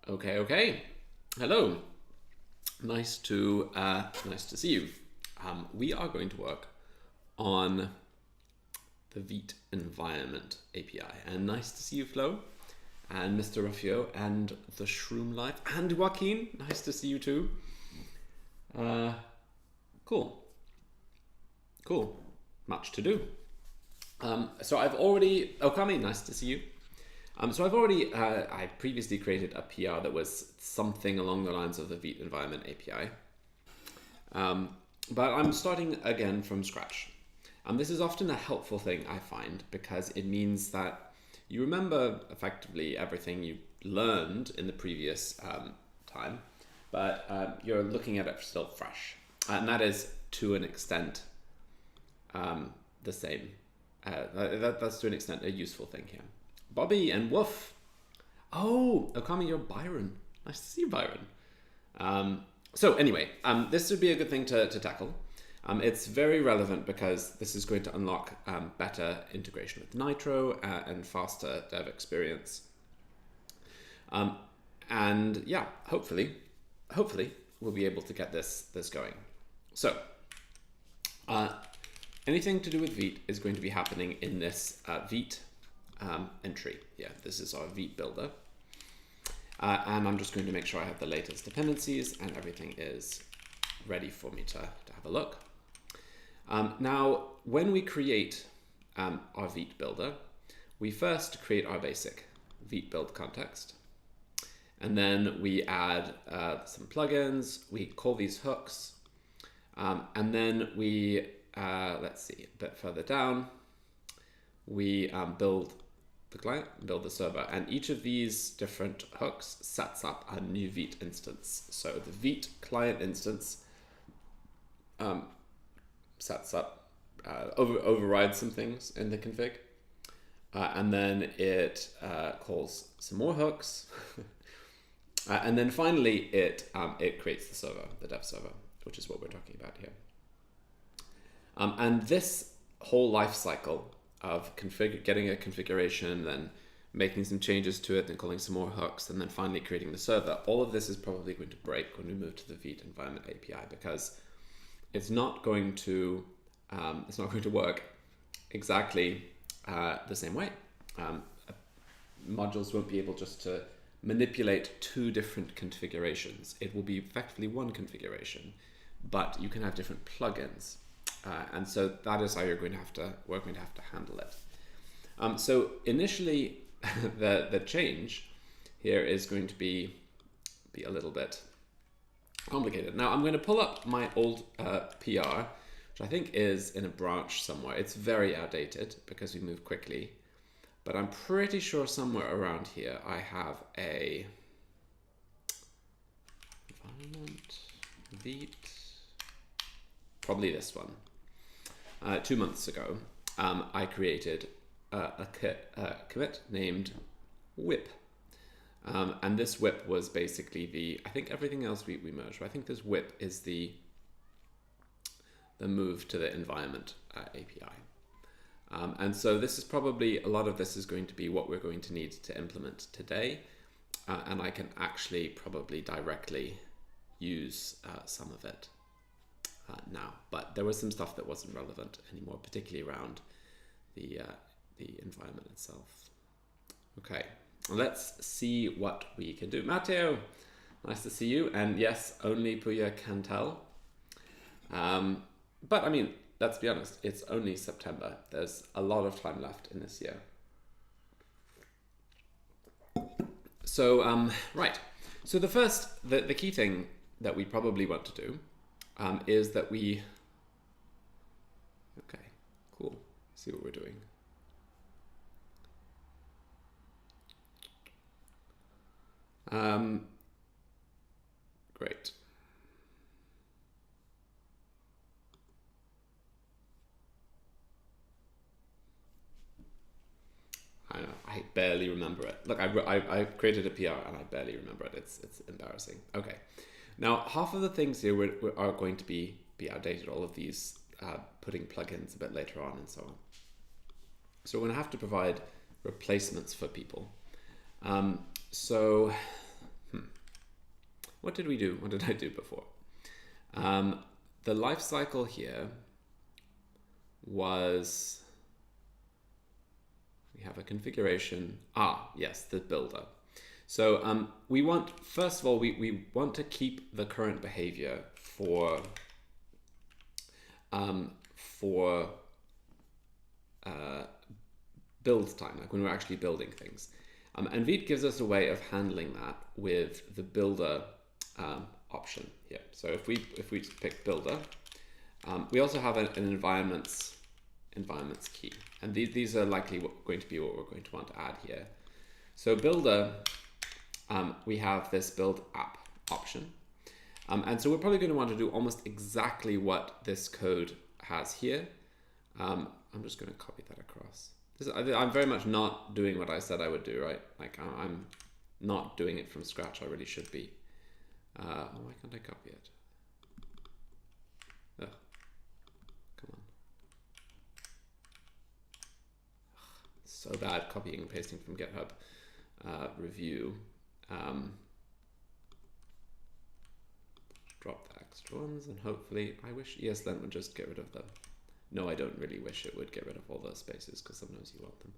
Okay. Hello. Nice to see you. We are going to work on the Vite environment API, and nice to see you, Flo, and Mr. Ruffio, and the Shroom Life, and Joaquin. Nice to see you too. Cool. Much to do. So I've already Okami. Nice to see you. So I've already, I previously created a PR that was something along the lines of the Vite environment API. But I'm starting again from scratch. This is often a helpful thing, I find, because it means that you remember effectively everything you learned in the previous time, but you're looking at it still fresh. And that is, to an extent, the same. That's to an extent a useful thing here. Bobby and Woof. Oh, Okami, you're Byron. Nice to see you, Byron. So anyway, this would be a good thing to tackle. It's very relevant because this is going to unlock better integration with Nitro and faster dev experience. And yeah, hopefully we'll be able to get this going. So anything to do with Vite is going to be happening in this Vite entry. Yeah, this is our Vite builder. And I'm just going to make sure I have the latest dependencies and everything is ready for me to have a look. Now, when we create our Vite builder, we first create our basic Vite build context. And then we add some plugins, we call these hooks, and then we, let's see, a bit further down, we build the client, build the server, and each of these different hooks sets up a new Vite instance. So the Vite client instance sets up, overrides some things in the config, and then it calls some more hooks, and then finally it creates the server, the dev server, which is what we're talking about here. And this whole life cycle of getting a configuration, then making some changes to it, then calling some more hooks, and then finally creating the server. All of this is probably going to break when we move to the Vite environment API, because it's not going to work exactly the same way. Modules won't be able just to manipulate two different configurations. It will be effectively one configuration, but you can have different plugins. And so that is how we're going to have to handle it. So initially, the change here is going to be a little bit complicated. Now I'm going to pull up my old PR, which I think is in a branch somewhere. It's very outdated because we move quickly, but I'm pretty sure somewhere around here I have a environment Vite, probably this one. 2 months ago, I created a commit named whip. And this whip was basically I think everything else we merged, but I think this whip is the move to the environment API. And so this is probably, a lot of this is going to be what we're going to need to implement today. And I can actually probably directly use some of it now, but there was some stuff that wasn't relevant anymore, particularly around the environment itself. Okay, let's see what we can do. Matteo, nice to see you. And yes, only Puya can tell. But I mean, let's be honest, it's only September. There's a lot of time left in this year. So, right. So the key thing that we probably want to do is that we, okay, cool, see what we're doing. Great. I know, I barely remember it. Look, I created a PR and I barely remember it. It's embarrassing. Okay. Now, half of the things here are going to be outdated, all of these, putting plugins a bit later on and so on. So we're going to have to provide replacements for people. So what did we do? What did I do before? The life cycle here was, we have a configuration. Yes, the builder. So we want, first of all, we want to keep the current behavior for build time, like when we're actually building things. And Vite gives us a way of handling that with the builder option here. So if we pick builder, we also have an environments key, and these are likely going to be what we're going to want to add here. So builder, we have this build app option, and so we're probably going to want to do almost exactly what this code has here. I'm just going to copy that across. I'm very much not doing what I said I would do, right? Like I'm not doing it from scratch. I really should be. Why can't I copy it? Ugh. Come on. So bad copying and pasting from GitHub review. Drop the extra ones, and hopefully, I wish ESLint would just get rid of them. No, I don't really wish it would get rid of all those spaces, because sometimes you want them.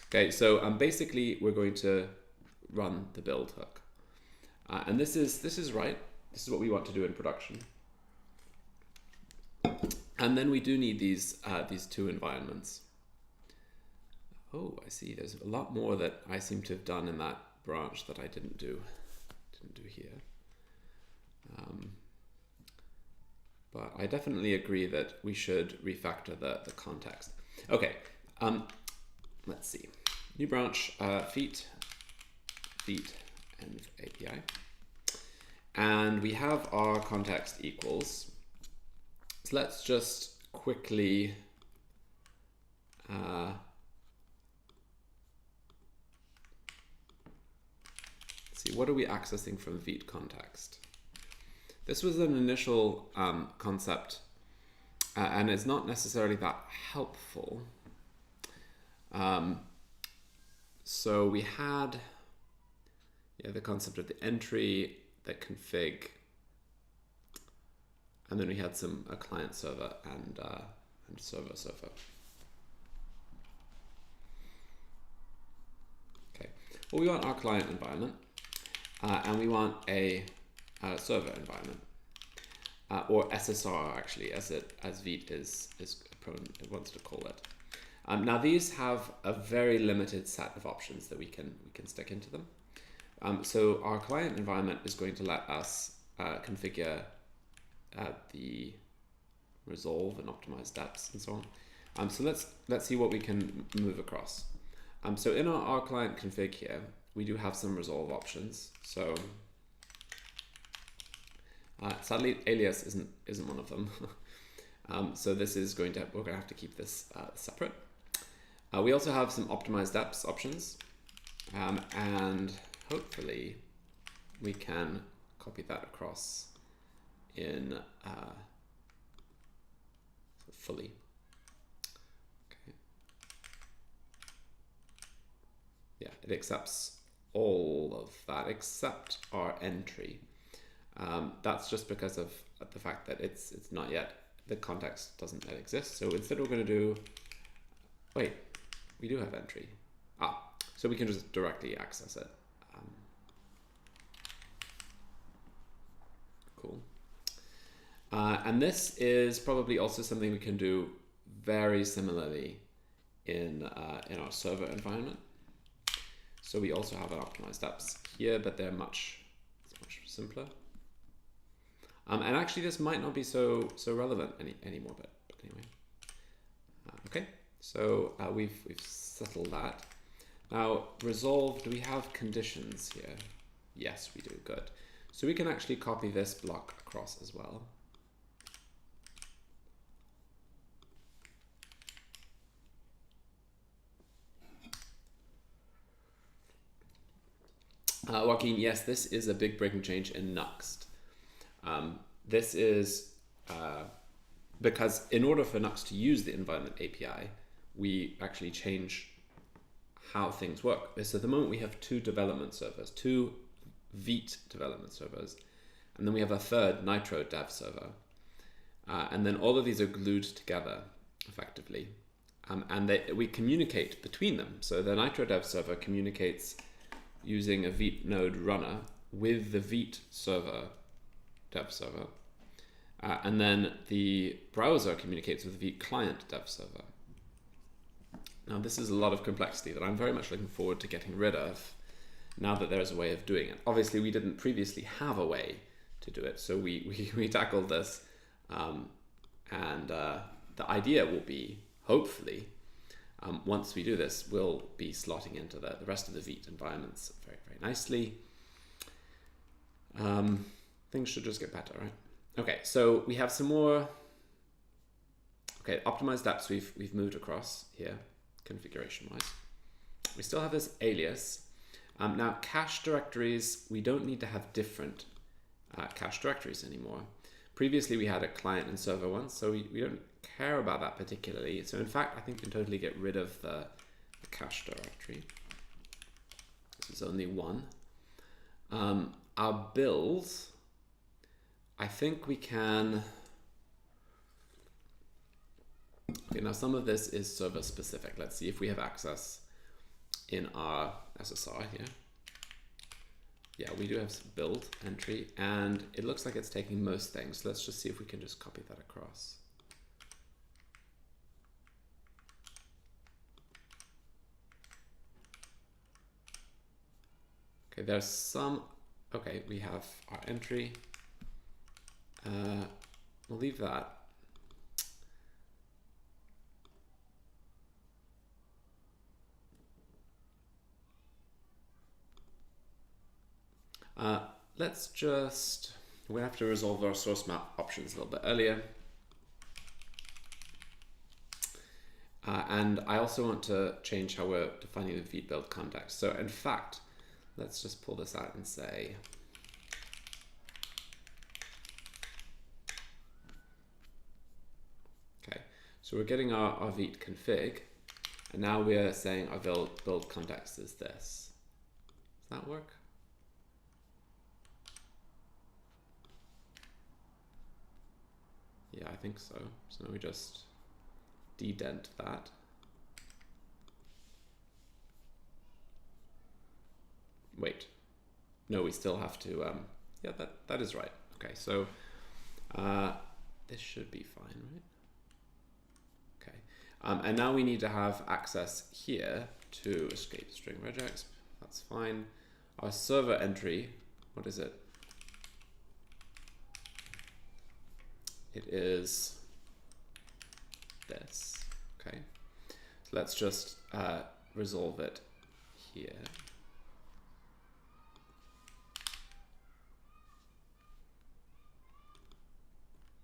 Okay, so basically we're going to run the build hook, and this is right. This is what we want to do in production. And then we do need these two environments. Oh, I see. There's a lot more that I seem to have done in that branch that I didn't do here. But I definitely agree that we should refactor the context. Okay, let's see. New branch, Vite API. And we have our context equals. So let's just quickly see, what are we accessing from Vite context? This was an initial concept, and it's not necessarily that helpful. So we had the concept of the entry, the config, and then we had a client server and server. Okay, well, we want our client environment, and we want a server environment, or SSR actually, as Vite is prone, it wants to call it. Now these have a very limited set of options that we can stick into them. So our client environment is going to let us configure the resolve and optimize depths and so on. So let's see what we can move across. So in our client config here, we do have some resolve options. So sadly, alias isn't one of them. So this is we're going to have to keep this separate. We also have some optimized depths options, and hopefully we can copy that across in fully. Okay. Yeah, it accepts all of that except our entry. That's just because of the fact that it's not yet, the context doesn't yet exist. So instead we're going to do, wait, we do have entry. So we can just directly access it. Cool. And this is probably also something we can do very similarly in our server environment. So we also have an optimized depths here, but they're much simpler. And actually, this might not be so relevant anymore, but anyway. Okay, so we've settled that. Now, resolve, do we have conditions here? Yes, we do, good. So we can actually copy this block across as well. Joaquin, yes, this is a big breaking change in nuxt. This is because in order for nuxt to use the environment API, we actually change how things work. So at the moment we have two development servers, two Vite development servers, and then we have a third Nitro dev server. And then all of these are glued together effectively. And we communicate between them. So the Nitro dev server communicates using a Vite node runner with the Vite server, dev server. And then the browser communicates with the Vite client dev server. Now this is a lot of complexity that I'm very much looking forward to getting rid of now that there's a way of doing it. Obviously we didn't previously have a way to do it, so we tackled this. And the idea will be, hopefully, once we do this, we'll be slotting into the rest of the Vite environments very, very nicely. Things should just get better, right? Okay, so we have some more. Okay, optimized apps we've moved across here, configuration-wise. We still have this alias. Now, cache directories, we don't need to have different cache directories anymore. Previously, we had a client and server one, so we don't care about that particularly. So in fact, I think we can totally get rid of the cache directory. This is only one. Our builds, I think we can. Okay, now some of this is server specific. Let's see if we have access in our SSR here. Yeah, we do have some build entry, and it looks like it's taking most things. So let's just see if we can just copy that across. Okay, there's some. Okay, we have our entry. We'll leave that. Let's just, we have to resolve our source map options a little bit earlier. And I also want to change how we're defining the Vite build context. So in fact, let's just pull this out and say, okay, so we're getting our Vite config, and now we're saying our build context is this. Does that work? Yeah, I think so. So now we just dedent that. Wait, no, we still have to, yeah, that is right. Okay, so this should be fine, right? Okay, and now we need to have access here to escape string regex. That's fine. Our server entry, what is it? It is this, okay? So let's just resolve it here.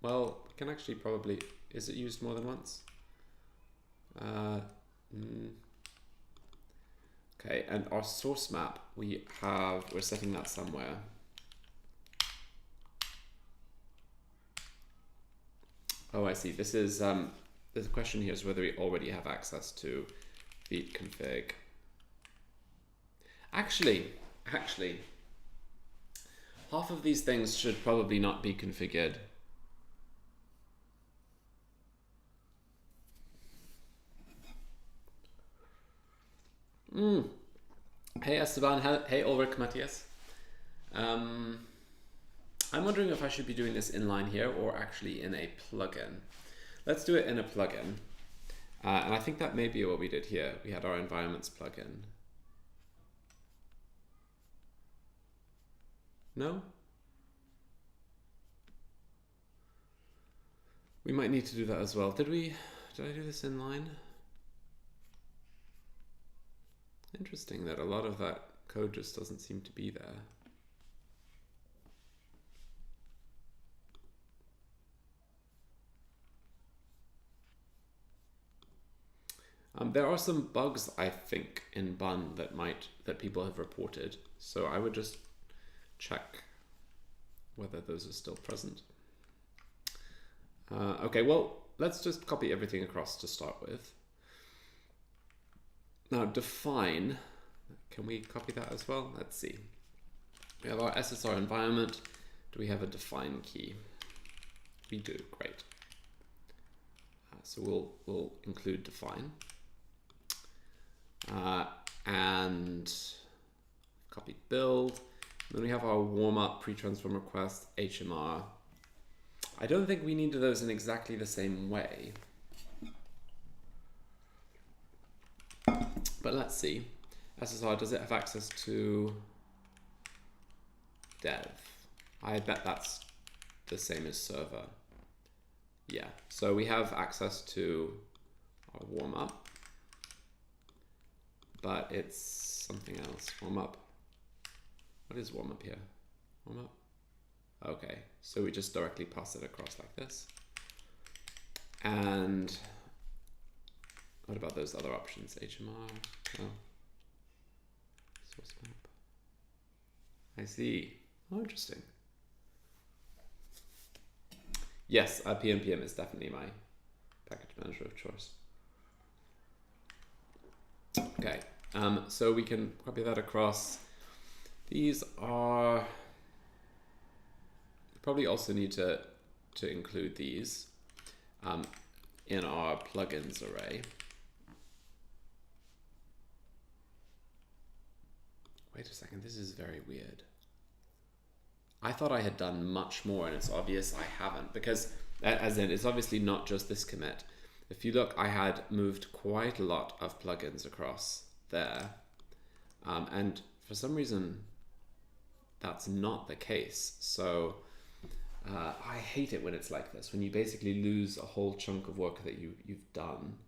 Well, we can actually probably, is it used more than once? Okay, and our source map, we're setting that somewhere. Oh, I see. This is, the question here is whether we already have access to Vite config. Actually, half of these things should probably not be configured. Hey Esteban, hey Ulrich Matthias. I'm wondering if I should be doing this inline here or actually in a plugin. Let's do it in a plugin. And I think that may be what we did here. We had our environments plugin. No? We might need to do that as well. Did I do this inline? Interesting that a lot of that code just doesn't seem to be there. There are some bugs, I think, in Bun that people have reported. So I would just check whether those are still present. Okay, well, let's just copy everything across to start with. Now define, can we copy that as well? Let's see. We have our SSR environment. Do we have a define key? We do, great. So we'll include define. And copy build. And then we have our warm-up pre-transform request, HMR. I don't think we need those in exactly the same way. But let's see. SSR, does it have access to dev? I bet that's the same as server. Yeah, so we have access to our warm-up, but it's something else. Warm-up. What is warm-up here? Warm-up? Okay, so we just directly pass it across like this. And what about those other options? HMR? No. Source map. I see. Oh, interesting. Yes, PNPM is definitely my package manager of choice. Okay, so we can copy that across. These are, we probably also need to include these in our plugins array. Wait a second, this is very weird. I thought I had done much more, and it's obvious I haven't, because as in, it's obviously not just this commit. If you look, I had moved quite a lot of plugins across there, and for some reason that's not the case. So I hate it when it's like this, when you basically lose a whole chunk of work that you've done.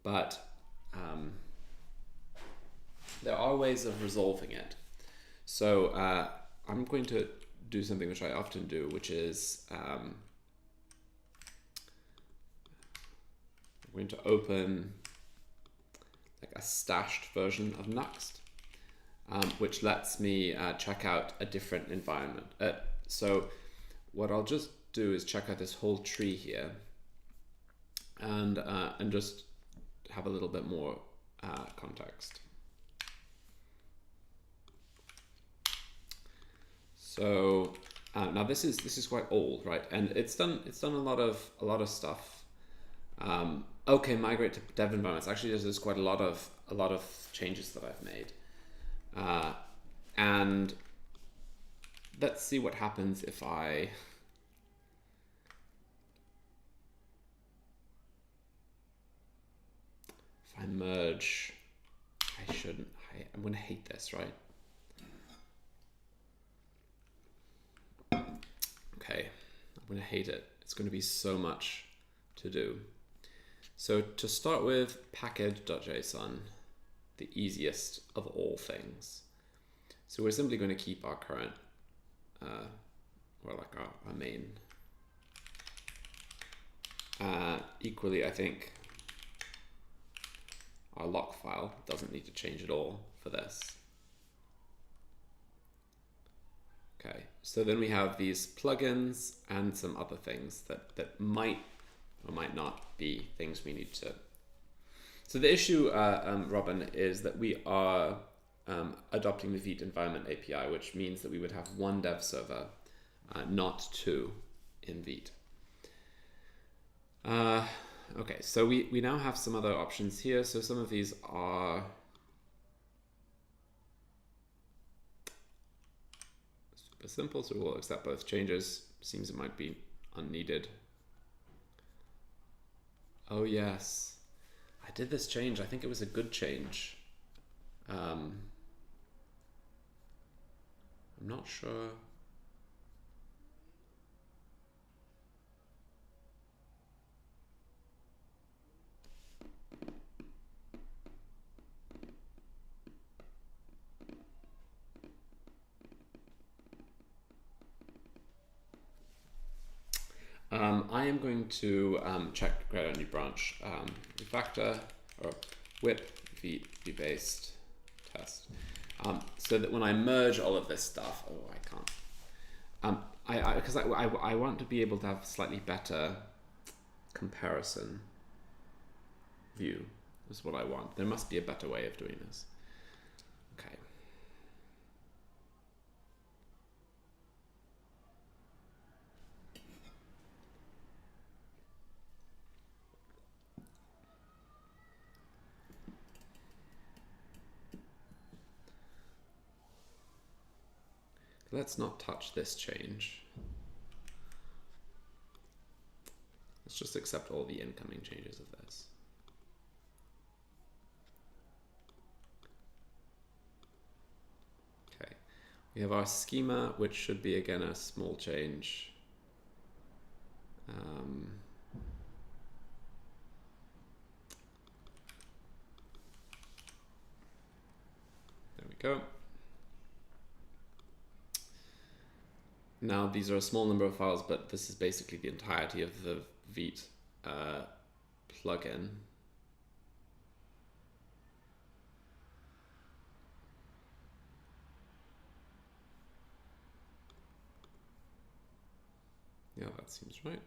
But there are ways of resolving it. So I'm going to do something which I often do, which is I'm going to open like a stashed version of nuxt, which lets me check out a different environment. So what I'll just do is check out this whole tree here, and just have a little bit more context. So now this is quite old, right? And it's done a lot of stuff. Okay, migrate to dev environments. Actually, there's quite a lot of changes that I've made. And let's see what happens if I merge. I shouldn't. I'm gonna hate this, right? Okay, I'm gonna hate it. It's gonna be so much to do. So to start with, package.json, the easiest of all things. So we're simply going to keep our current, or like our main. Equally, I think our lock file doesn't need to change at all for this. Okay, so then we have these plugins and some other things that might or might not be things we need to. So the issue, Robin, is that we are adopting the Vite Environment API, which means that we would have one dev server, not two in Vite. Okay, so we now have some other options here. So some of these are super simple, so we'll accept both changes. Seems it might be unneeded. Oh yes, I did this change. I think it was a good change. I'm not sure. I am going to check create a new branch, refactor or whip v-based test, so that when I merge all of this stuff, oh, I can't. Because I want to be able to have slightly better comparison view. Is what I want. There must be a better way of doing this. Okay. Let's not touch this change. Let's just accept all the incoming changes of this. Okay, we have our schema, which should be again a small change. There we go. Now these are a small number of files, but this is basically the entirety of the Vite plugin. Yeah, that seems right.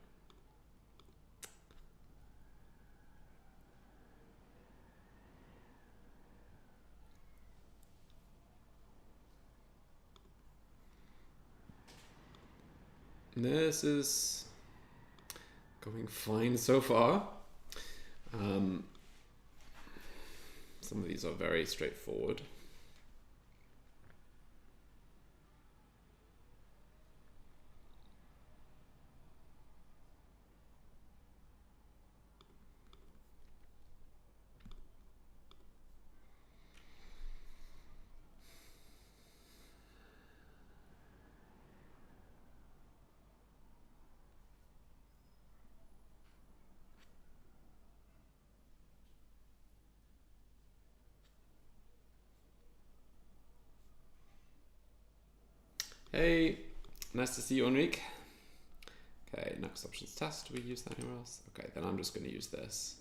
This is going fine so far. Some of these are very straightforward. Hey, nice to see you, Enrique. Okay, nuxt options test. Do we use that anywhere else? Okay, then I'm just going to use this.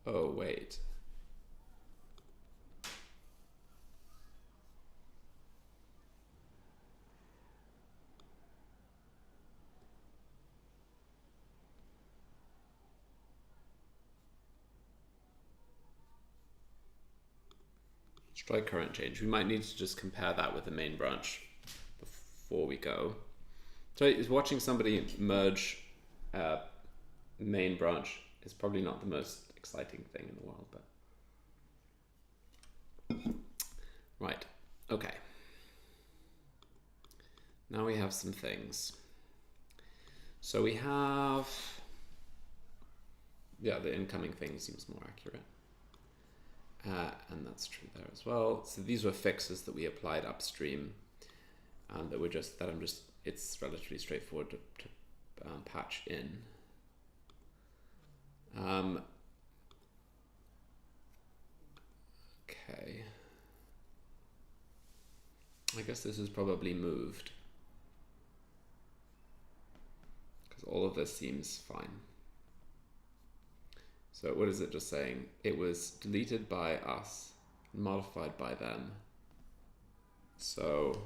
Oh, wait. Let's try current change. We might need to just compare that with the main branch before we go. So is watching somebody merge main branch is probably not the most exciting thing in the world, but right. Okay. Now we have some things. So we have, yeah, the incoming thing seems more accurate. And that's true there as well. So these were fixes that we applied upstream, that were just, it's relatively straightforward to patch in. Okay. I guess this is probably moved, because all of this seems fine. So what is it just saying? It was deleted by us, modified by them. So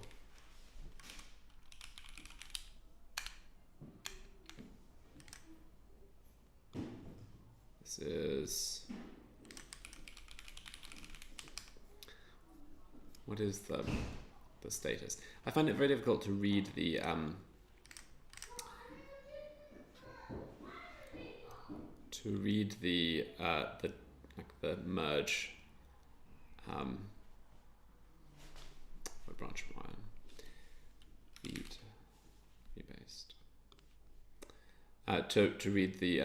this is, what is the status? I find it very difficult to read the merge. What branch am I on? Vite based. To read the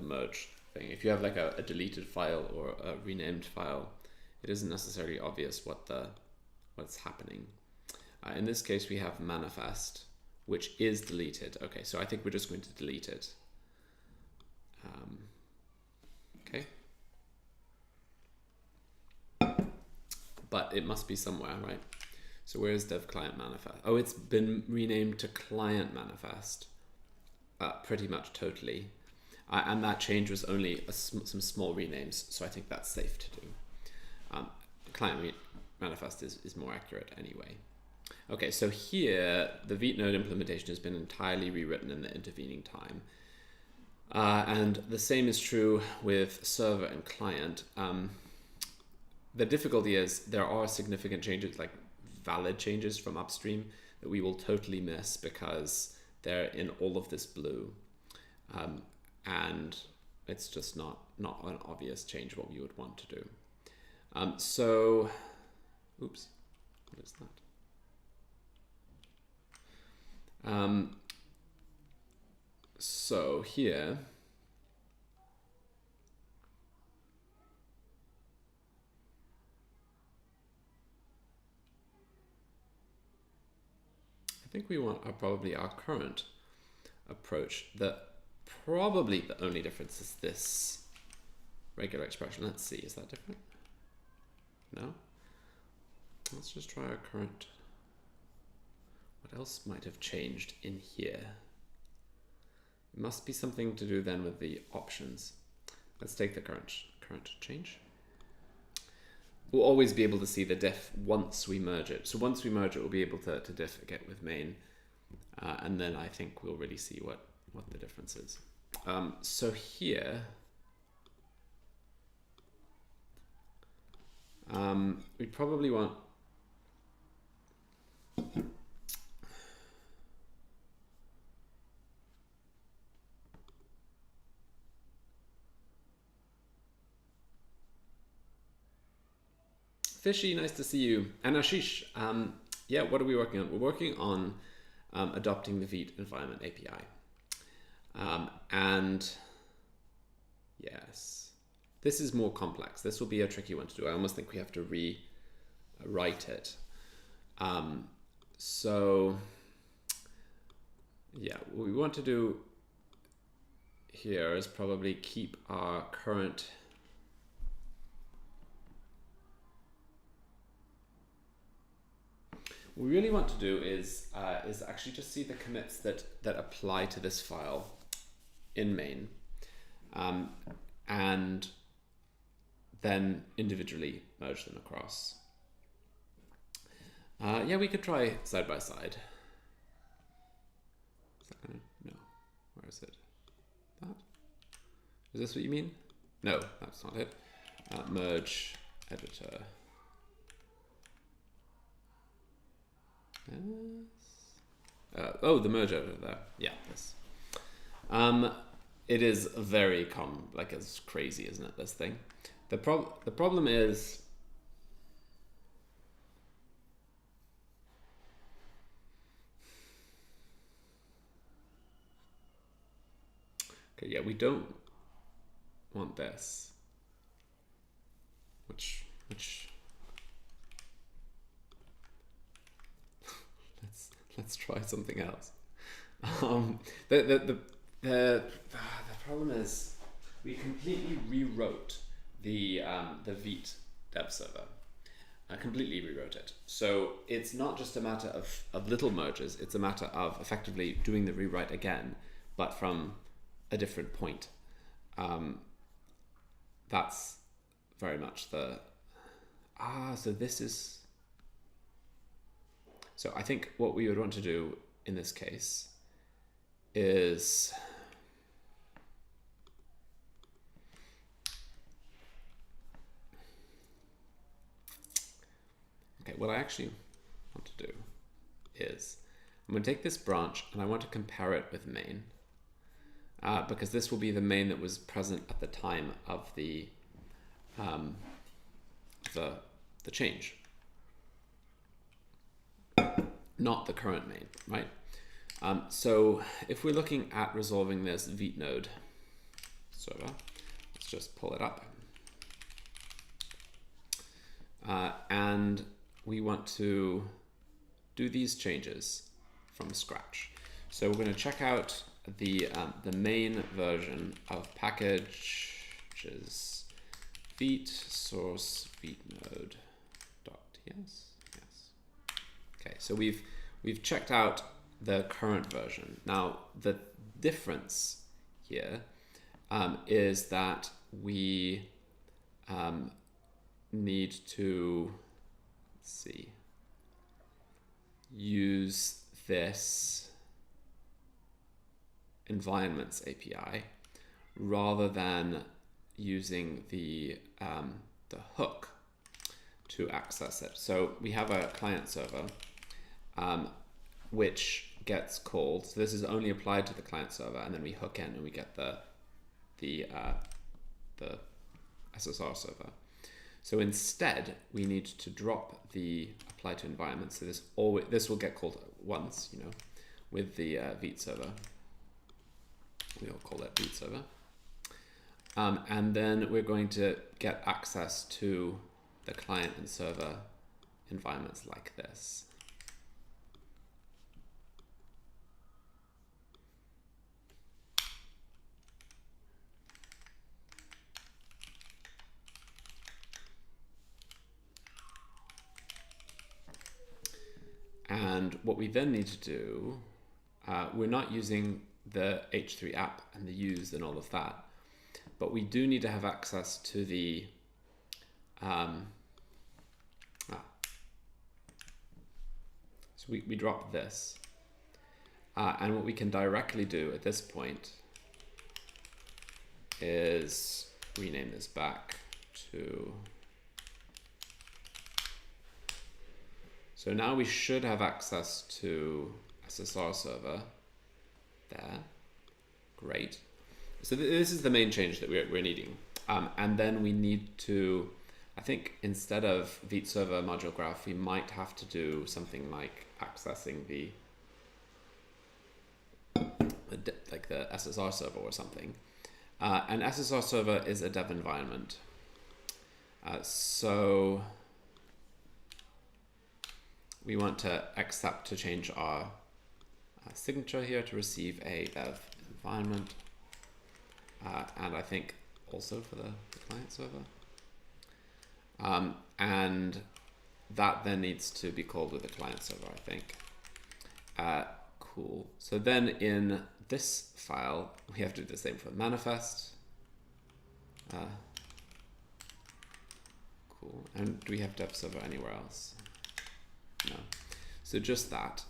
merge thing. If you have like a deleted file or a renamed file, it isn't necessarily obvious what's happening. In this case, we have manifest, which is deleted. Okay, so I think we're just going to delete it. Okay. But it must be somewhere, right? So where is dev client manifest? Oh, it's been renamed to client manifest, pretty much totally. And that change was only some small renames, so I think that's safe to do. Client manifest is more accurate anyway. Okay, so here, the Vite node implementation has been entirely rewritten in the intervening time. And the same is true with server and client. The difficulty is there are significant changes, like valid changes from upstream, that we will totally miss because they're in all of this blue. And it's just not an obvious change what we would want to do. So, oops, what is that? So here, I think we want probably our current approach. Probably the only difference is this regular expression. Let's see, is that different? No? Let's just try our current. What else might have changed in here? It must be something to do then with the options. Let's take the current change. We'll always be able to see the diff once we merge it. So once we merge it, we'll be able to diff again with main. And then I think we'll really see what the difference is. So here, we probably want Fishy, nice to see you. And Ashish, yeah, what are we working on? We're working on adopting the Vite Environment API. And yes, this is more complex. This will be a tricky one to do. I almost think we have to rewrite it. So yeah, what we want to do here is probably keep our current what we really want to do is actually just see the commits that apply to this file in main, and then individually merge them across. Yeah, we could try side by side. Is that gonna, no, where is it? That? Is this what you mean? No, that's not it. Merge editor. Yes. Oh, the merge editor there. Yeah, this. It is very like it's crazy, isn't it? This thing. The problem is okay. Yeah, we don't want this. Which let's try something else. The problem is we completely rewrote the Vite dev server. I completely rewrote it. So it's not just a matter of little merges, it's a matter of effectively doing the rewrite again, but from a different point. That's very much the... so this is... So I think what we would want to do in this case is okay, what I actually want to do is I'm going to take this branch and I want to compare it with main, because this will be the main that was present at the time of the change, not the current main, right? So if we're looking at resolving this Vite node server, let's just pull it up. And we want to do these changes from scratch. So we're going to check out the main version of package, which is Vite source Vite node dot yes. Okay, so we've checked out the current version. Now the difference here is that we need to, let's see, use this environments API rather than using the hook to access it. So we have a client server which gets called. So this is only applied to the client server, and then we hook in and we get the SSR server. So instead, we need to drop the apply to environment. So this will get called once, with the Vite server. We'll call that Vite server. And then we're going to get access to the client and server environments like this. And what we then need to do, we're not using the H3 app and the use and all of that, but we do need to have access to the so we drop this, and what we can directly do at this point is rename this back to. So now we should have access to SSR server there. Great. So this is the main change that we're needing. And then we need to, I think instead of Vite server module graph, we might have to do something like accessing the SSR server or something. And SSR server is a dev environment. So we want to accept to change our signature here to receive a dev environment. And I think also for the client server. And that then needs to be called with the client server, I think. Cool. So then in this file, we have to do the same for manifest. Cool. And do we have dev server anywhere else? No. So just that.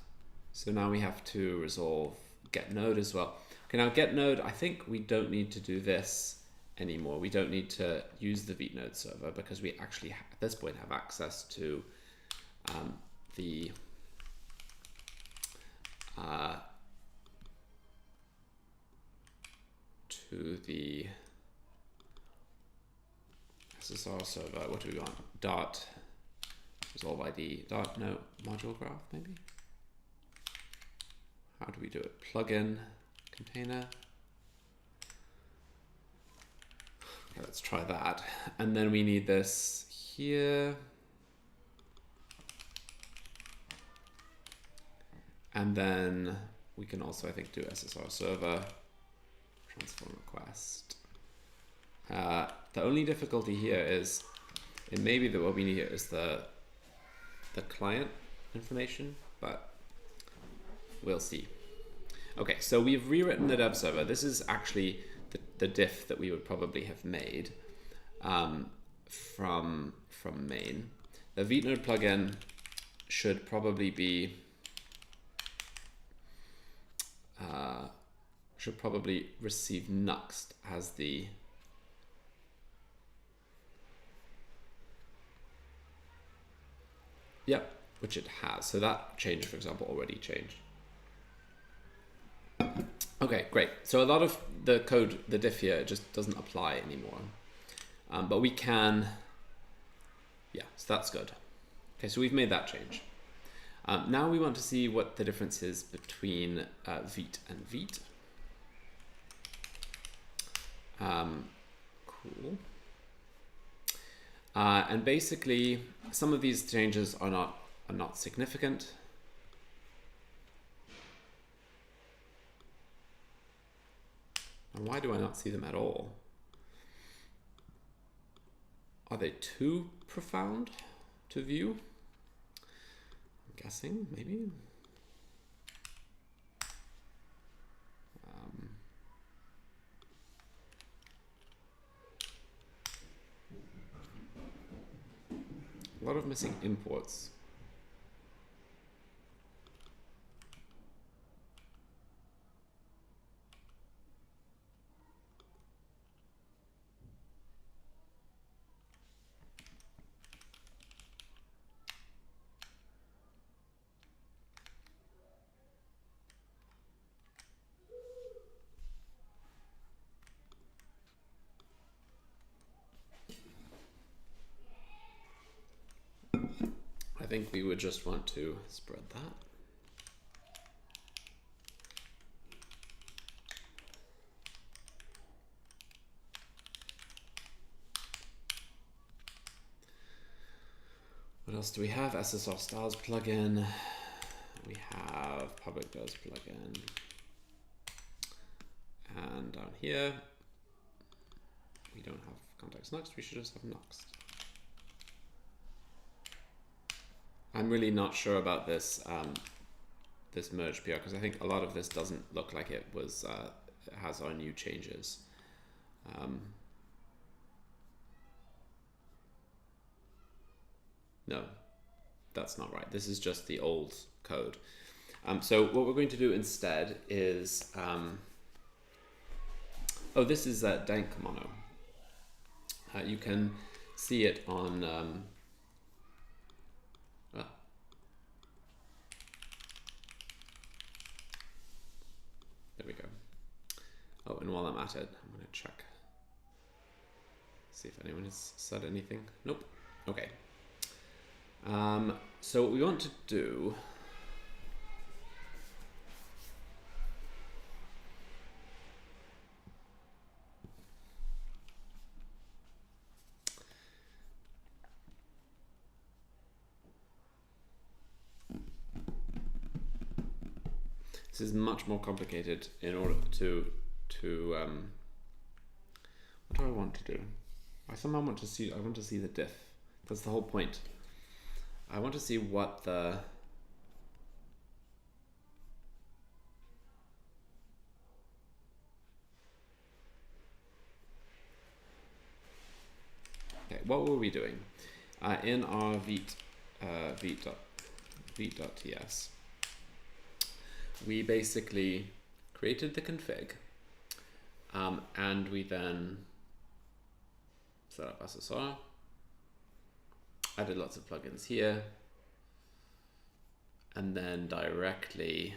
So now we have to resolve get node as well. Okay, now get node, I think we don't need to do this anymore. We don't need to use the Vite node server because we actually at this point have access to the SSR server. What do we want? Dot resolve ID dot no module graph maybe. How do we do it? Plugin container. Okay, let's try that. And then we need this here. And then we can also, I think, do SSR server transform request. The only difficulty here is it may be that what we need here is the client information, but we'll see. Okay, so we've rewritten the dev server. This is actually the diff that we would probably have made from main. The Vite node plugin should probably be receive nuxt as the which it has. So that change, for example, already changed. Okay, great. So a lot of the code, the diff here, just doesn't apply anymore. But we can, so that's good. Okay, so we've made that change. Now we want to see what the difference is between Vite and Vite. Cool. And basically, some of these changes are not significant. And why do I not see them at all? Are they too profound to view? I'm guessing, maybe. A lot of missing imports. I think we would just want to spread that. What else do we have? SSR styles plugin. We have public does plugin. And down here, we don't have context nuxt, we should just have nuxt. I'm really not sure about this this merge PR because I think a lot of this doesn't look like it was has our new changes. No, that's not right. This is just the old code. So what we're going to do instead is, oh, this is dank mono. You can see it on, there we go. Oh, and while I'm at it, I'm going to check, see if anyone has said anything. Nope. Okay. So what we want to do this is much more complicated in order to what do I want to do? I somehow want to see the diff. That's the whole point. I want to see what the what were we doing in our vite.ts? We basically created the config, and we then set up SSR. Added lots of plugins here, and then directly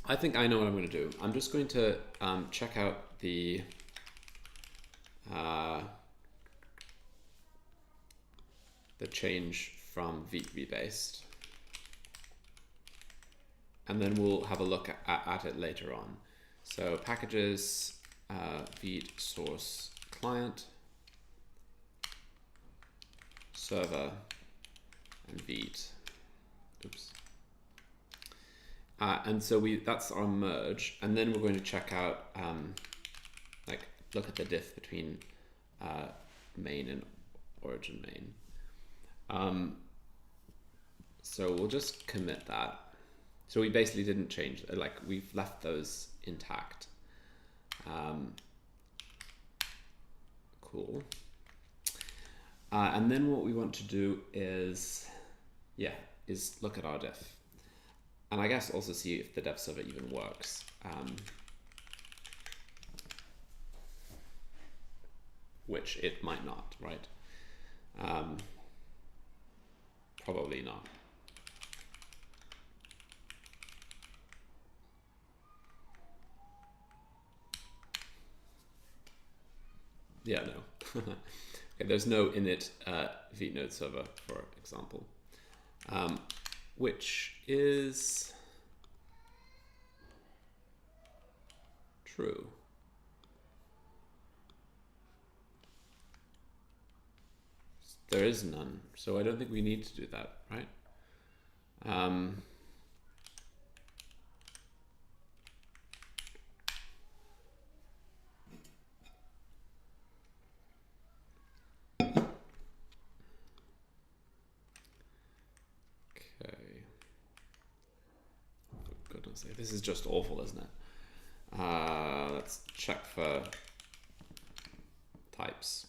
I think I know what I'm going to do. I'm just going to check out the change from Vite rebased, and then we'll have a look at it later on. So packages, Vite source client, server, and Vite. Oops. And so that's our merge, and then we're going to check out, like look at the diff between main and origin main. So we'll just commit that. So we basically didn't change, like we've left those intact. Cool. And then what we want to do is, look at our diff. And I guess also see if the dev server even works. Which it might not, right? Probably not. Yeah, no. Okay, there's no init Vite node server, for example. Which is true. There is none, so I don't think we need to do that, right? This is just awful, isn't it? Let's check for types.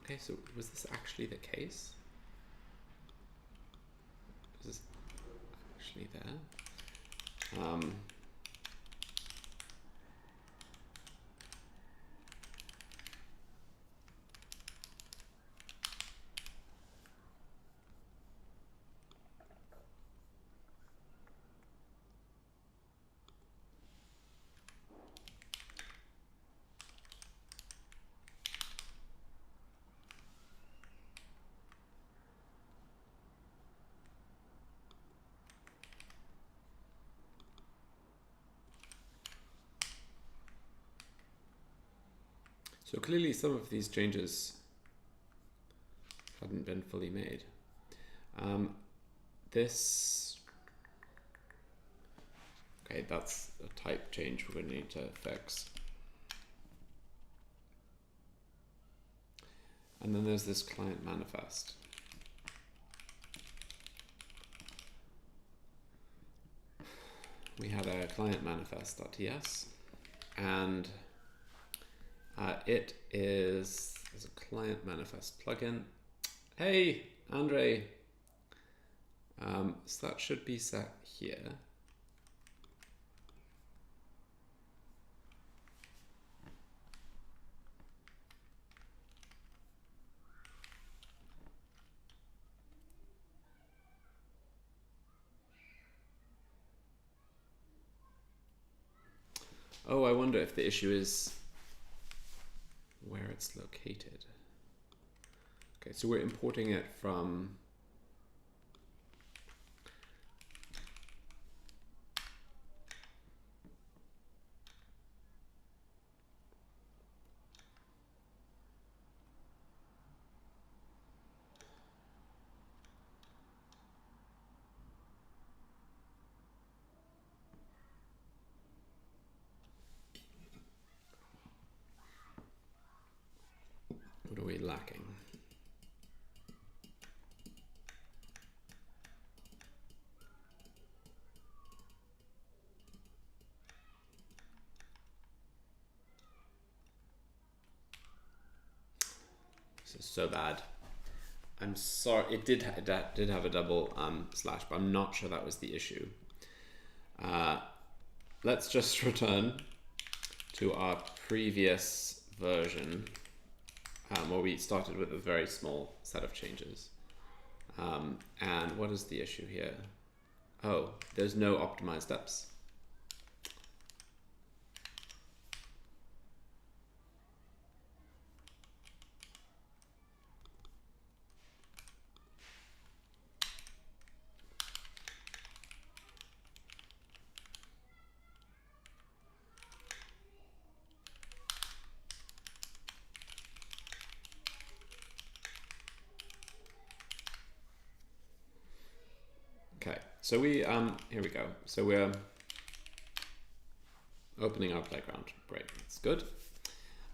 Okay, so was this actually the case? Is this actually there? So clearly some of these changes hadn't been fully made. Okay, that's a type change we're going to need to fix. And then there's this client manifest. We had a client manifest.ts, and there's a client manifest plugin. Hey, Andre. So that should be set here. Oh, I wonder if the issue is where it's located. Okay, so we're importing it from what are we lacking? This is so bad. I'm sorry. It did have a double slash, but I'm not sure that was the issue. Let's just return to our previous version, where we started with a very small set of changes. And what is the issue here? Oh, there's no optimized steps. Okay, so we here we go. So we're opening our playground. Great, that's good.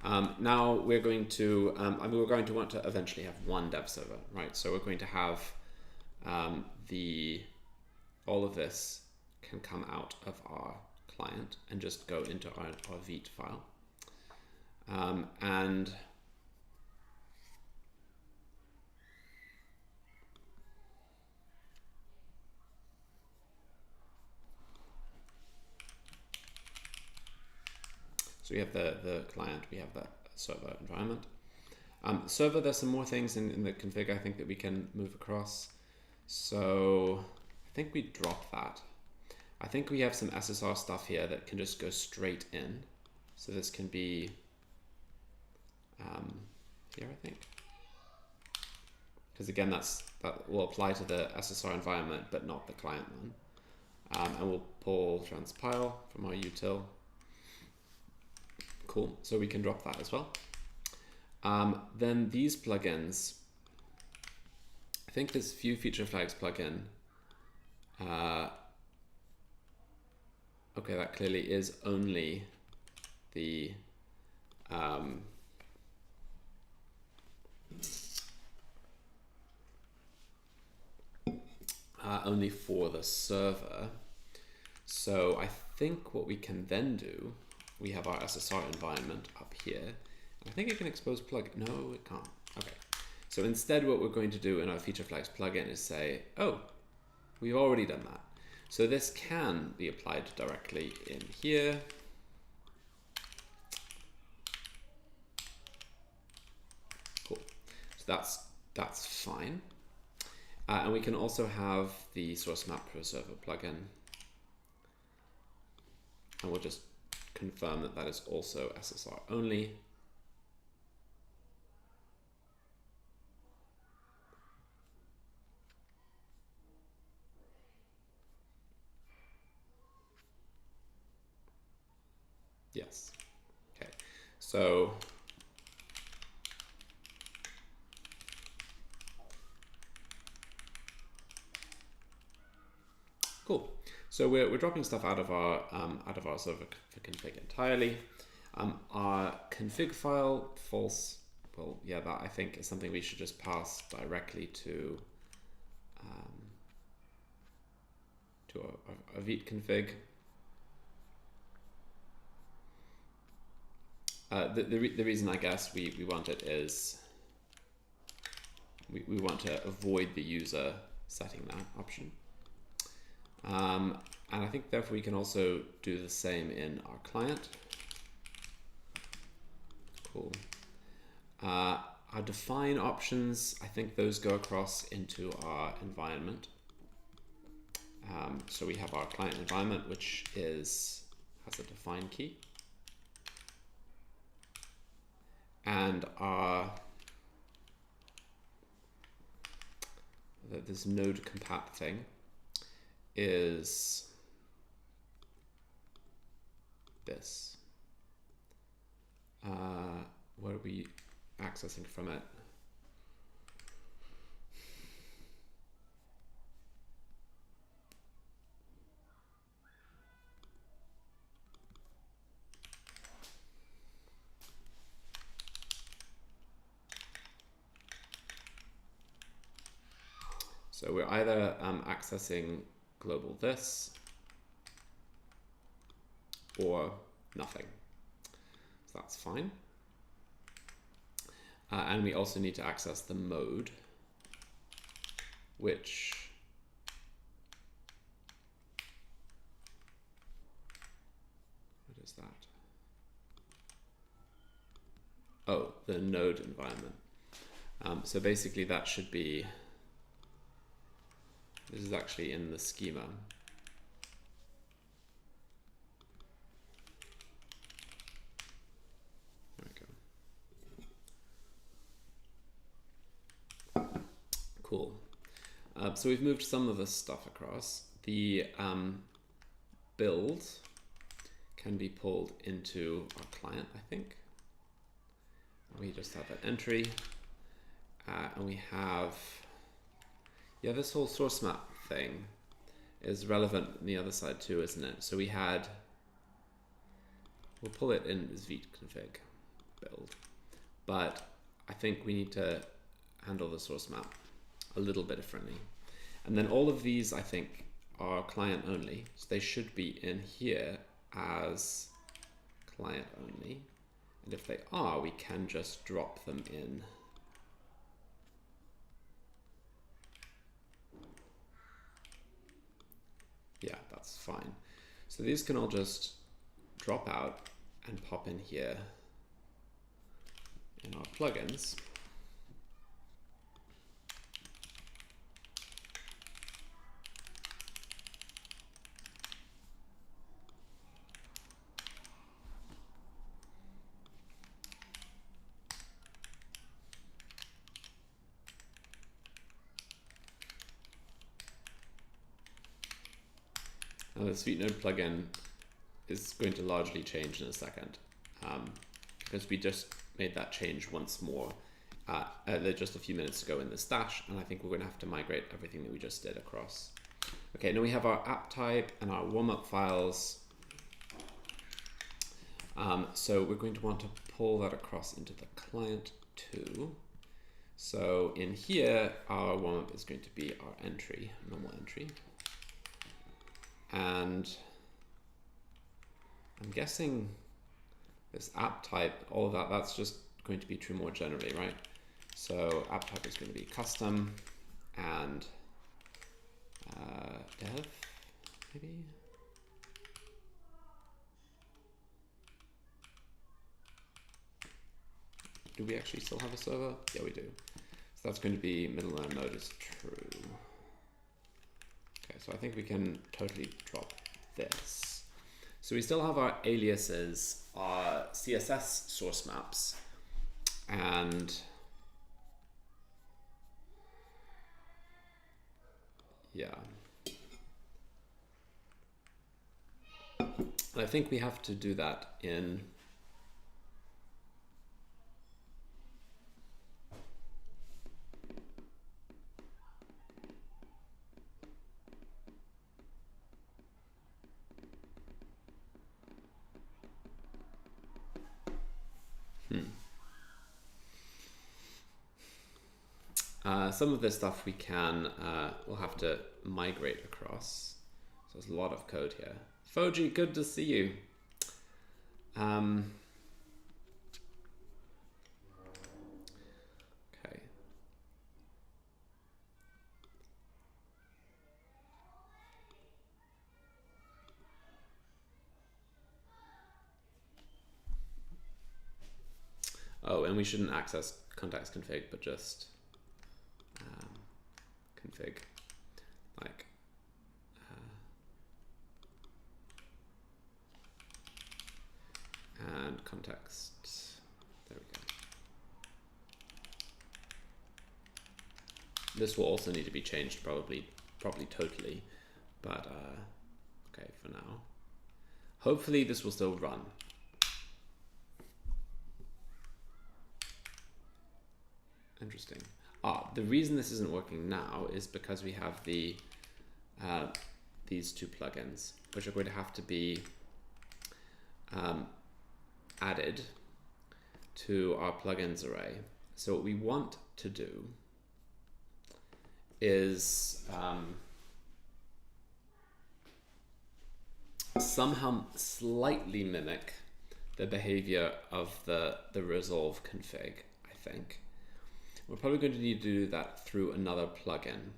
Now we're going to we're going to want to eventually have one dev server, right? So we're going to have all of this can come out of our client and just go into our Vite file. And so we have the client, we have the server environment. Server, there's some more things in the config I think that we can move across. So I think we drop that. I think we have some SSR stuff here that can just go straight in. So this can be here, I think. Because again, that will apply to the SSR environment, but not the client one. And we'll pull transpile from our util. Cool, so we can drop that as well. Then these plugins, I think this view feature flags plugin, okay, that clearly is only the only for the server. So I think what we can then do, we have our SSR environment up here. I think it can expose plugin. No, it can't. Okay. So instead, what we're going to do in our feature flags plugin is say, oh, we've already done that. So this can be applied directly in here. Cool. So that's fine. And we can also have the source map preserver plugin. And we'll just confirm that that is also SSR only. Yes. Okay. So So we're dropping stuff out of our server config entirely. Our config file, false. Well, yeah, that I think is something we should just pass directly to our Vite config. The reason I guess we want it is we want to avoid the user setting that option. And I think therefore we can also do the same in our client. Cool. Our define options, I think those go across into our environment. So we have our client environment, which has a define key. And this node compat thing is this. What are we accessing from it? So we're either accessing global this or nothing. So that's fine. And we also need to access the mode, which what is that? Oh, the node environment. So basically that should be, this is actually in the schema. There we go. Cool. So we've moved some of this stuff across. The build can be pulled into our client, I think. We just have that entry. And we have, yeah, this whole source map thing is relevant on the other side too, isn't it? So we'll pull it in as Vite config build, but I think we need to handle the source map a little bit differently. And then all of these, I think, are client only. So they should be in here as client only. And if they are, we can just drop them in. Yeah, that's fine. So these can all just drop out and pop in here in our plugins. Now the Vite Node plugin is going to largely change in a second because we just made that change once more just a few minutes ago in the stash, and I think we're going to have to migrate everything that we just did across. Okay, now we have our app type and our warm-up files. So we're going to want to pull that across into the client too. So in here, our warm-up is going to be our entry, normal entry. And I'm guessing this app type, all of that, that's just going to be true more generally, right? So app type is going to be custom and dev, maybe? Do we actually still have a server? Yeah, we do. So that's going to be middleware node is true. Okay, so I think we can totally drop this. So we still have our aliases, our CSS source maps, and yeah. And I think we have to do that in Some of this stuff we can, we'll have to migrate across. So there's a lot of code here. Foji, good to see you. Okay. Oh, and we shouldn't access context config, but just config, like and context. There we go. This will also need to be changed, probably totally, but okay for now. Hopefully this will still run. Interesting. The reason this isn't working now is because we have the these two plugins, which are going to have to be added to our plugins array. So what we want to do is somehow slightly mimic the behavior of the resolve config, I think. We're probably going to need to do that through another plugin.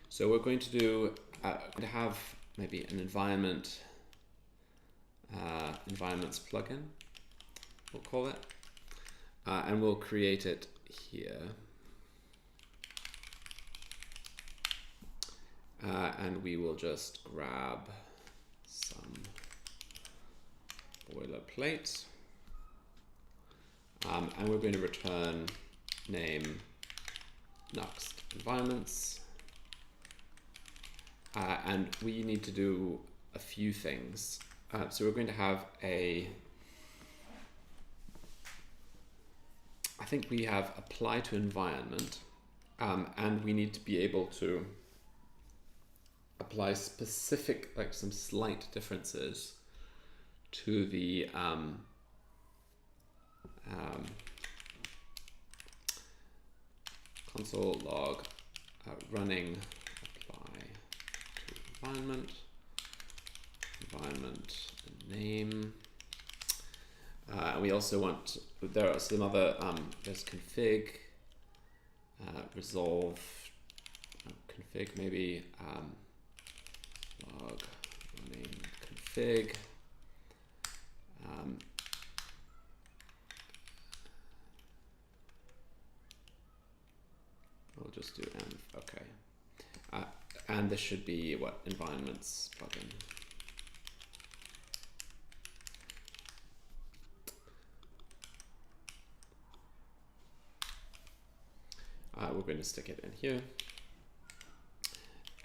So we're going to do have maybe an environments plugin, we'll call it, and we'll create it here. And we will just grab some boilerplate, and we're going to return name nuxt environments, and we need to do a few things. So we're going to have I think we have apply to environment, and we need to be able to apply specific, like some slight differences to the console log running apply to environment name. And we also want, there are some other, there's config, resolve, config maybe, log running config. We'll just do env, okay. And this should be what, environments plugin. We're going to stick it in here.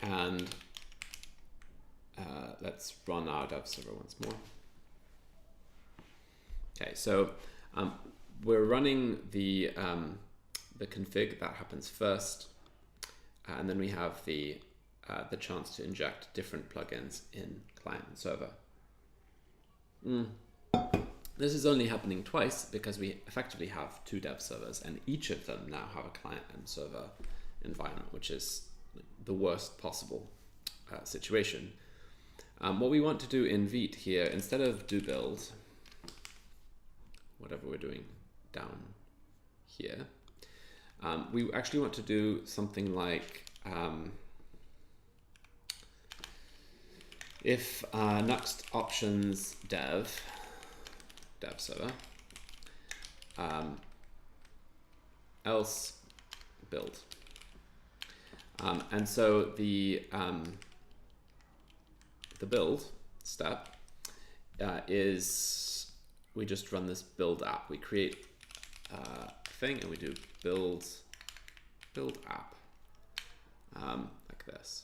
And let's run our dev server once more. Okay, so we're running the config that happens first, and then we have the chance to inject different plugins in client and server. This is only happening twice because we effectively have two dev servers, and each of them now have a client and server environment, which is the worst possible situation. What we want to do in Vite here, instead of do build, whatever we're doing down here, we actually want to do something like if nuxt options dev server else build, and so the build step is we just run this build app. We create a thing and we do build app like this.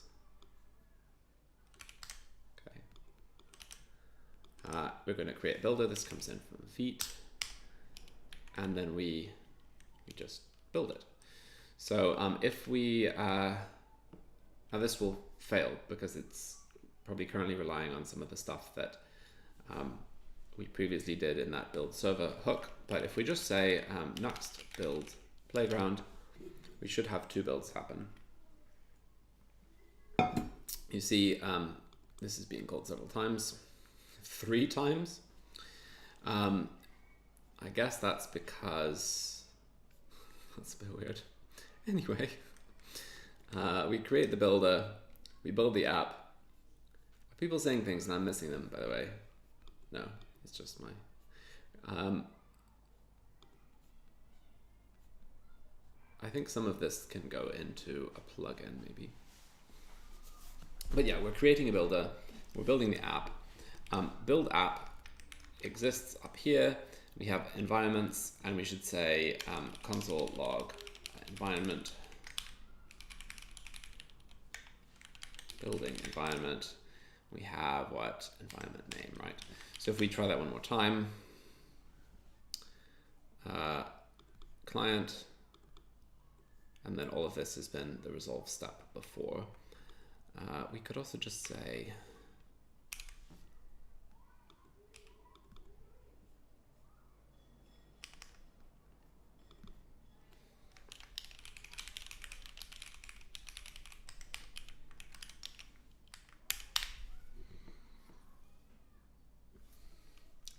Okay. We're going to create a builder. This comes in from Vite, and then we just build it. So if we now this will fail because it's probably currently relying on some of the stuff that we previously did in that build server hook. But if we just say nuxt build playground, we should have two builds happen. You see, this is being called several times, 3 times. I guess that's because, that's a bit weird. Anyway, we create the builder, we build the app. Are people saying things and I'm missing them, by the way? No, it's just my... I think some of this can go into a plugin maybe. But yeah, we're creating a builder, we're building the app. Build app exists up here. We have environments, and we should say console log environment, building environment. We have what? Environment name, right? So if we try that one more time, client, and then all of this has been the resolve step before. We could also just say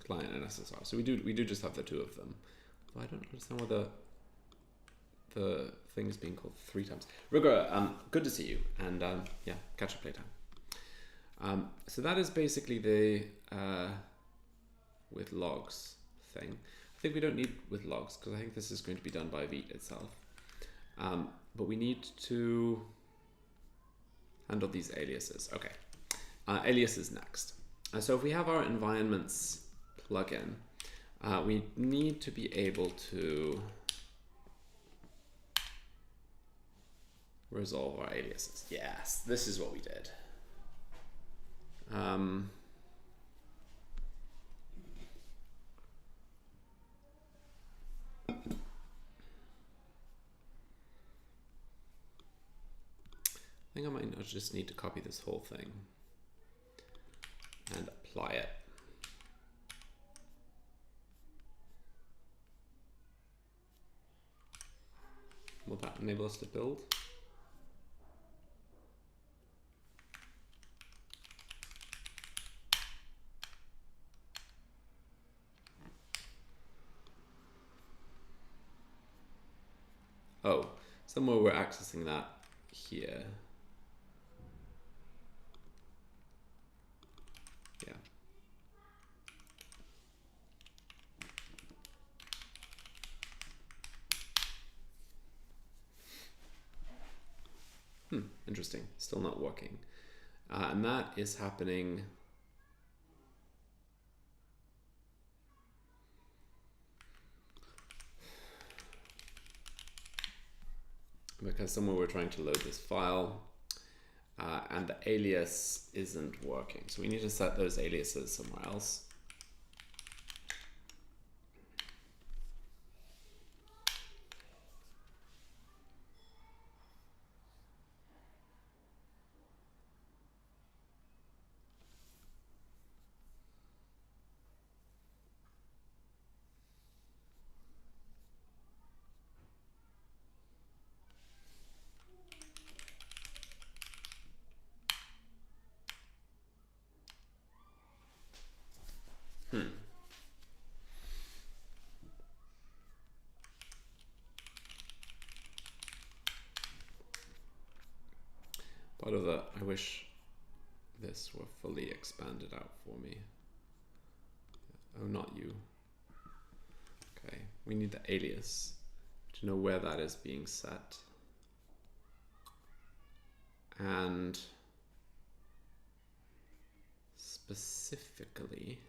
client and SSR. So we do just have the 2 of them. But I don't understand why the thing is being called 3 times. Rigor, good to see you, and yeah, catch up later. So that is basically the with logs thing. I think we don't need with logs because I think this is going to be done by Vite itself. But we need to handle these aliases. Okay, aliases next. So if we have our environments plugin, we need to be able to resolve our aliases. Yes, this is what we did. I think I might just need to copy this whole thing and apply it. Will that enable us to build? Oh, somewhere we're accessing that here. Yeah. Interesting. Still not working. And that is happening because somewhere we're trying to load this file and the alias isn't working. So we need to set those aliases somewhere else. Part of the, I wish this were fully expanded out for me. Oh, not you. Okay, we need the alias to know where that is being set. And specifically,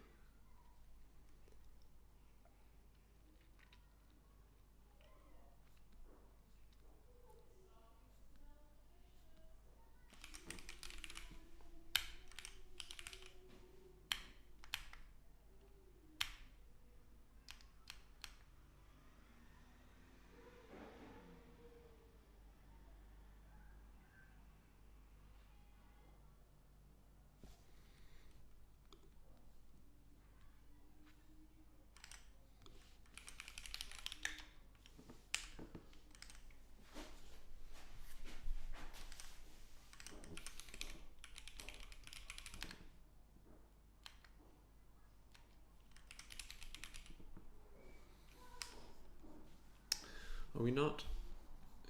Are we not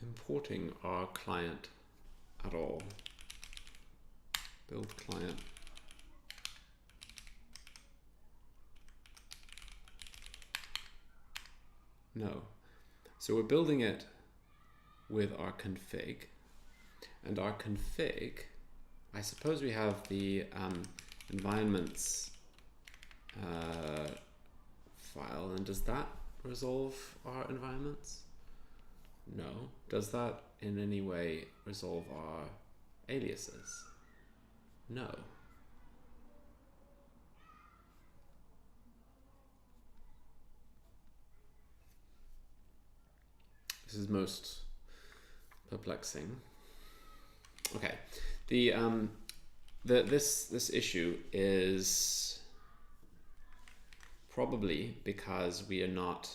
importing our client at all? Build client. No. So we're building it with our config, and our config, I suppose we have the environments file, and does that resolve our environments? No. Does that in any way resolve our aliases? No. This is most perplexing. Okay, this issue is probably because we are not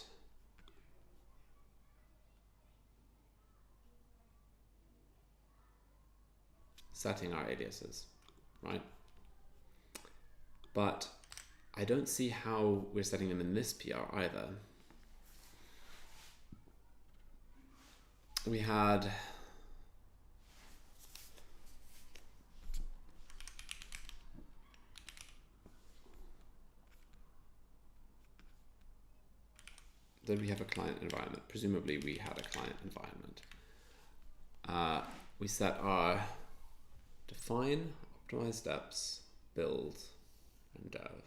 setting our aliases, right? But I don't see how we're setting them in this PR either. We had did we have a client environment? Presumably we had a client environment. We set our define, optimize steps, build, and dev.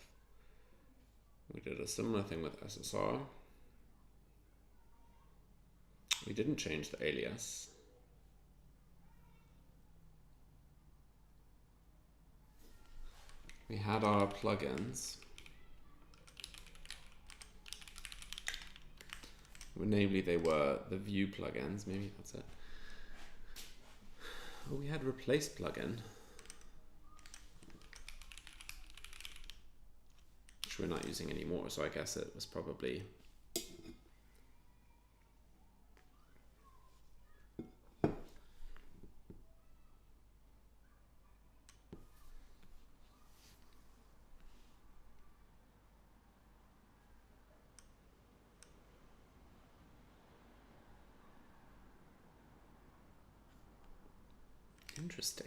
We did a similar thing with SSR. We didn't change the alias. We had our plugins. Namely, they were the Vue plugins. Maybe that's it. Oh, we had replace plugin, which we're not using anymore. So I guess it was probably interesting.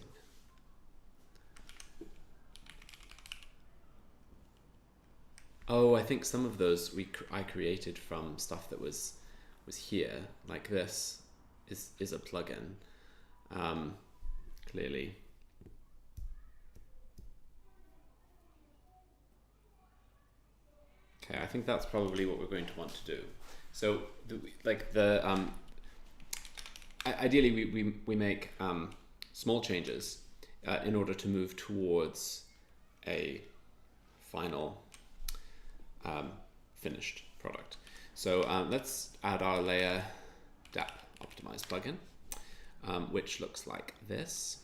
Oh, I think some of those I created from stuff that was here, like this is a plugin, clearly. Okay, I think that's probably what we're going to want to do. So, ideally, we make small changes in order to move towards a final finished product. So let's add our layer DAP optimize plugin, which looks like this.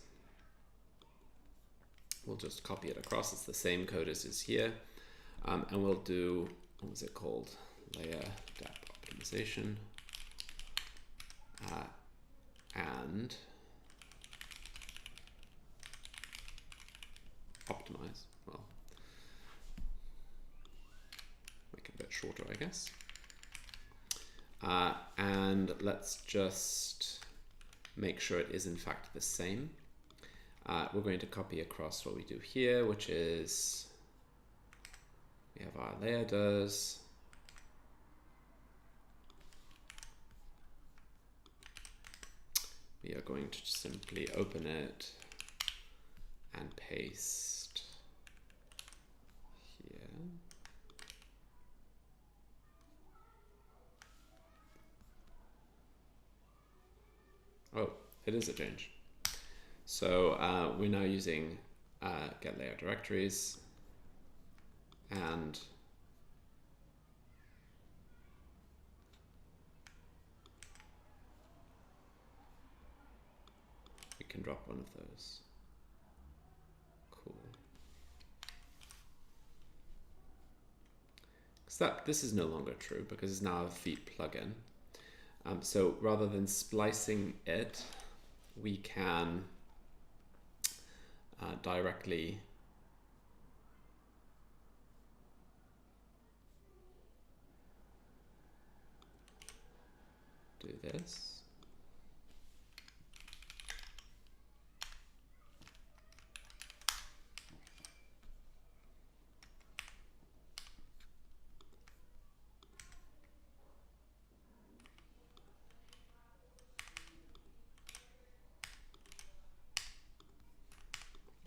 We'll just copy it across. It's the same code as is here. And we'll do, what was it called? Layer DAP optimization. And optimize. Well, make it a bit shorter, I guess. And let's just make sure it is in fact the same. We're going to copy across what we do here, which is we have our layer does. We are going to simply open it and paste here. Oh, it is a change. So we're now using get layer directories, and we can drop one of those. Cool. Except this is no longer true because it's now a Vite plugin. So rather than splicing it, we can directly do this.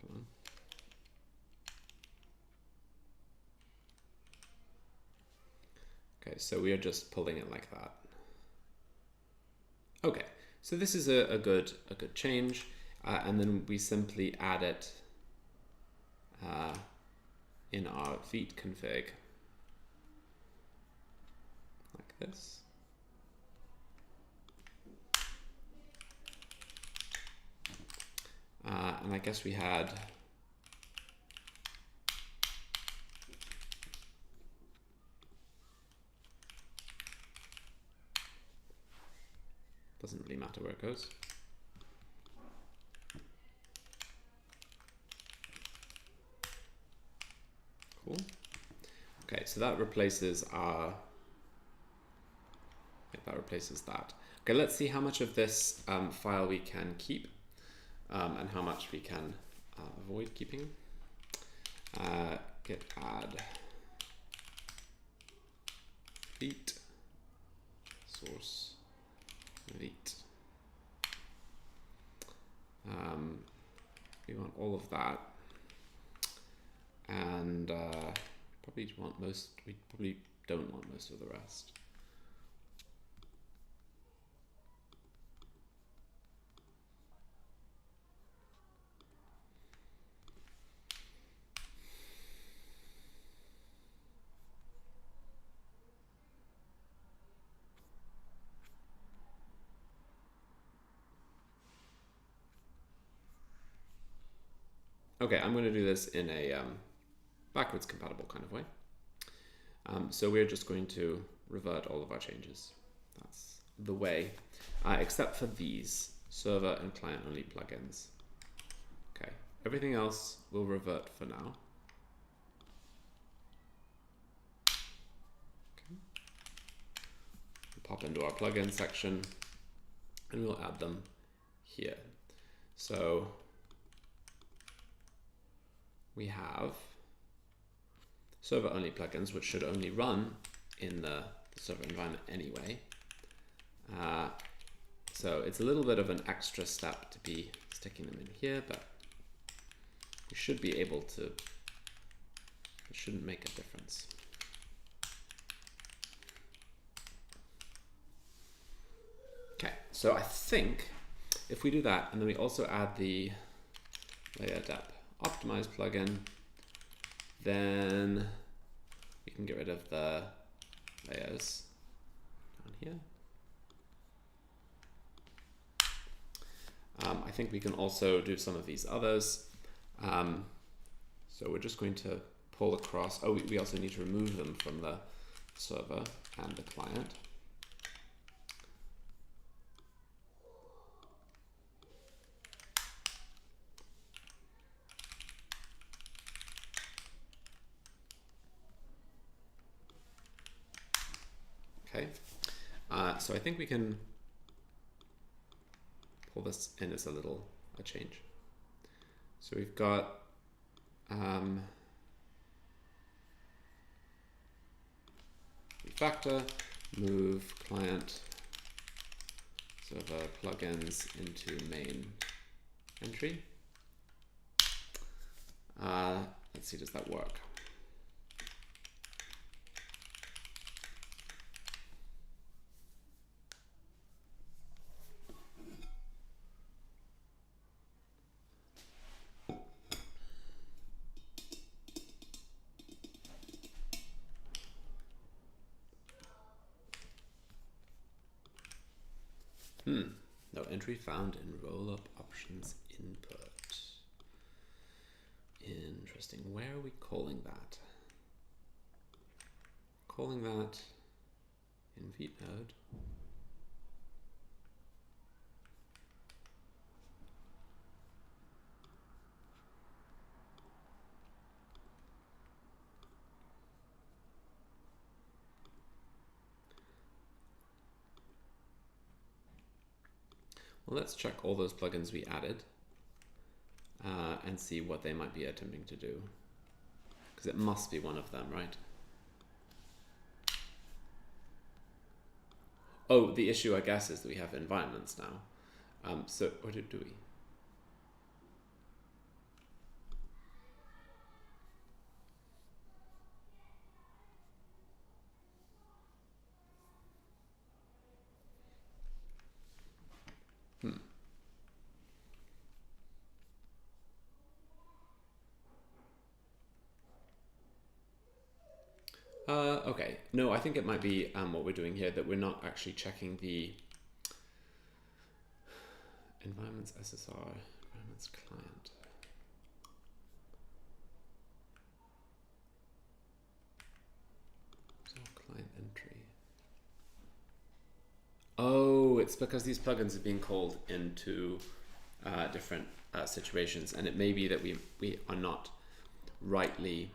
Come on. Okay, so we are just pulling it like that. Okay, so this is a good change, and then we simply add it in our Vite config like this. And I guess we had doesn't really matter where it goes. Cool. Okay, so that replaces our that. Okay, let's see how much of this file we can keep and how much we can avoid keeping. Git add Vite source Vite. We want all of that, and we probably don't want most of the rest. Okay, I'm going to do this in a backwards compatible kind of way. So we're just going to revert all of our changes. That's the way, except for these server and client only plugins. Okay, everything else will revert for now. Okay. We'll pop into our plugin section and we'll add them here. So we have server-only plugins, which should only run in the server environment anyway. So it's a little bit of an extra step to be sticking them in here, but we should be able to, it shouldn't make a difference. Okay, so I think if we do that, and then we also add the layer dep optimize plugin, then we can get rid of the layers down here. I think we can also do some of these others. So we're just going to pull across. Oh, we also need to remove them from the server and the client. Okay, so I think we can pull this in as a change. So we've got refactor, move client server plugins into main entry. Let's see, does that work? No entry found in rollup options input. Interesting. Where are we calling that? Calling that in Vite node. Well, let's check all those plugins we added and see what they might be attempting to do. Because it must be one of them, right? Oh, the issue, I guess, is that we have environments now. So what do we? Okay, no, I think it might be what we're doing here, that we're not actually checking the environments SSR, environments client. So client entry. Oh, it's because these plugins are being called into different situations, and it may be that we are not rightly.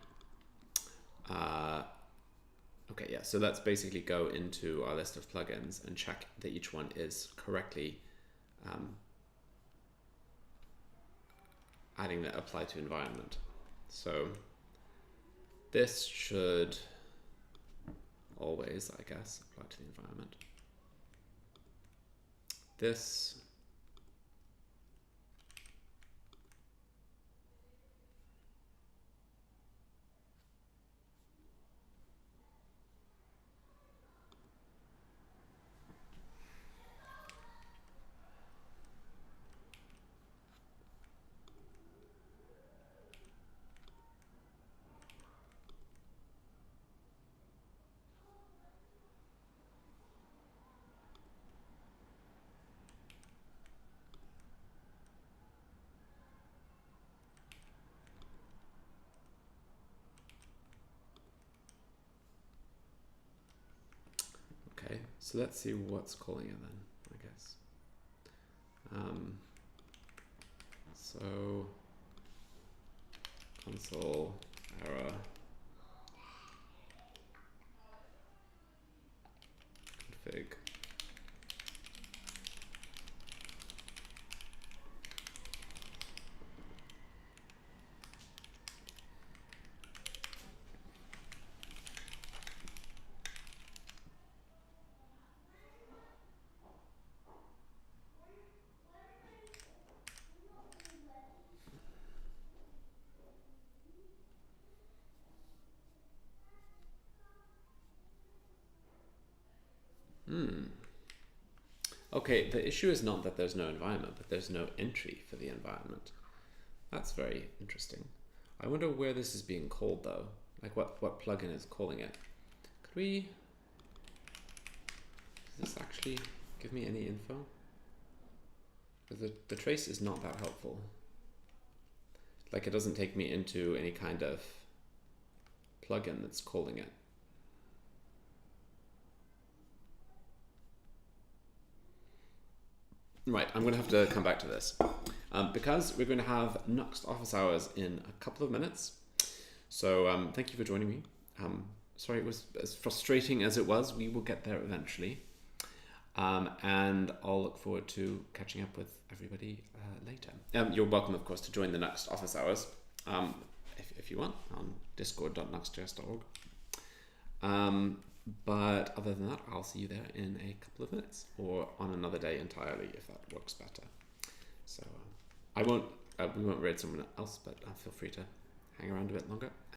Okay, yeah, so let's basically go into our list of plugins and check that each one is correctly adding the apply to environment. So this should always, I guess, apply to the environment. This okay, so let's see what's calling it then, I guess. So console error config. Okay, the issue is not that there's no environment, but there's no entry for the environment. That's very interesting. I wonder where this is being called though. Like what plugin is calling it? Could we, does this actually give me any info? Because the trace is not that helpful. Like it doesn't take me into any kind of plugin that's calling it. Right, I'm going to have to come back to this because we're going to have Nuxt office hours in a couple of minutes. So thank you for joining me. Sorry it was as frustrating as it was. We will get there eventually. And I'll look forward to catching up with everybody later. You're welcome, of course, to join the Nuxt office hours if you want on discord.nuxtjs.org. But other than that, I'll see you there in a couple of minutes or on another day entirely if that works better. So we won't raid someone else, but feel free to hang around a bit longer.